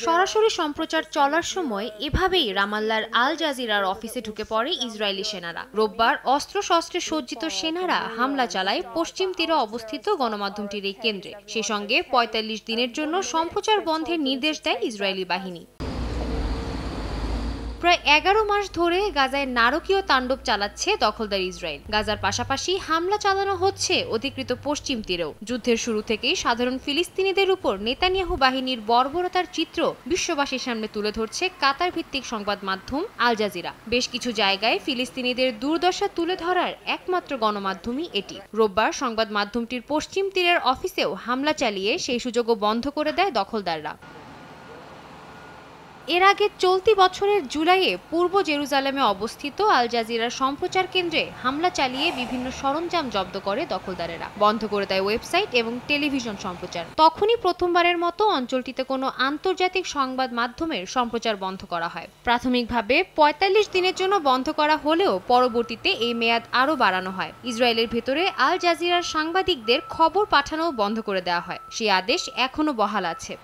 সরাসরি সম্প্রচার চলার সময় এভাবেই রামাল্লার আল জাজিরার অফিসে ঢুকে পড়ে ইসরায়েলি সেনারা। রোববার অস্ত্রশস্ত্রে সজ্জিত সেনারা হামলা চালায় পশ্চিম তীরে অবস্থিত গণমাধ্যমটির এই কেন্দ্রে। সেই সঙ্গে ৪৫ দিনের জন্য সম্প্রচার বন্ধের নির্দেশ দেয় ইসরায়েলি বাহিনী। প্রায় ১১ মাস ধরে গাজায় নারকীয় তাণ্ডব চালাচ্ছে দখলদার ইসরায়েল। গাজার পাশাপাশি হামলা চালানো হচ্ছে অধিকৃত পশ্চিম তীরেও। যুদ্ধের শুরু থেকেই সাধারণ ফিলিস্তিনিদের উপর নেতানিয়াহু বাহিনীর বর্বরতার চিত্র বিশ্ববাসীর সামনে তুলে ধরছে কাতার ভিত্তিক সংবাদ মাধ্যম আল জাজিরা। বেশ কিছু জায়গায় ফিলিস্তিনিদের দুর্দশা তুলে ধরার একমাত্র গণমাধ্যমই এটি। রোববার সংবাদ মাধ্যমটির পশ্চিম তীরের অফিসেও হামলা চালিয়ে সেই সুযোগও বন্ধ করে দেয় দখলদাররা। এর আগে চলতি বছরের জুলাইয়ে পূর্ব জেরুজালেমে অবস্থিত আল জাজিরার সম্প্রচার কেন্দ্রে হামলা চালিয়ে বিভিন্ন সরঞ্জাম জব্দ করে দখলদারেরা, বন্ধ করে দেয় ওয়েবসাইট এবং টেলিভিশন সম্প্রচার। তখনই প্রথমবারের মতো অঞ্চলটিতে কোনো আন্তর্জাতিক সংবাদ মাধ্যমের সম্প্রচার বন্ধ করা হয়। প্রাথমিকভাবে ৪৫ দিনের জন্য বন্ধ করা হলেও পরবর্তীতে এই মেয়াদ আরও বাড়ানো হয়। ইসরায়েলের ভেতরে আল জাজিরার সাংবাদিকদের খবর পাঠানোও বন্ধ করে দেওয়া হয়। সেই আদেশ এখনও বহাল আছে।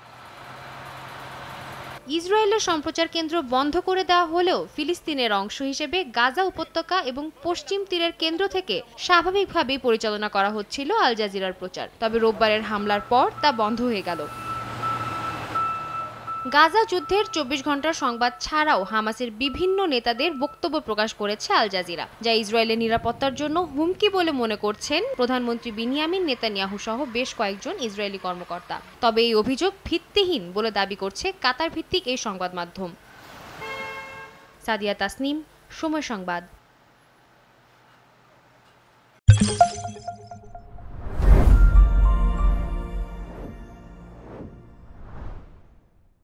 ইসরায়েলের সম্প্রচার কেন্দ্র বন্ধ করে দেওয়া হলেও ফিলিস্তিনের অংশ হিসেবে গাজা উপত্যকা এবং পশ্চিম তীরের কেন্দ্র থেকে স্বাভাবিকভাবেই পরিচালনা করা হচ্ছিল আল জাজিরার প্রচার। তবে রোববারের হামলার পর তা বন্ধ হয়ে গেল। গাজা যুদ্ধের ২৪ ঘন্টার সংবাদ ছাড়াও হামাসের বিভিন্ন নেতাদের বক্তব্য প্রকাশ করেছে আল জাজিরা, যা ইসরায়েলের নিরাপত্তার জন্য হুমকি বলে মনে করছেন প্রধানমন্ত্রী বিনিয়ামিন নেতানিয়াহু সহ বেশ কয়েকজন ইসরায়েলি কর্মকর্তা। তবে এই অভিযোগ ভিত্তিহীন বলে দাবি করছে কাতার ভিত্তিক এই সংবাদ মাধ্যম। সাদিয়া তাসনিম, সময় সংবাদ।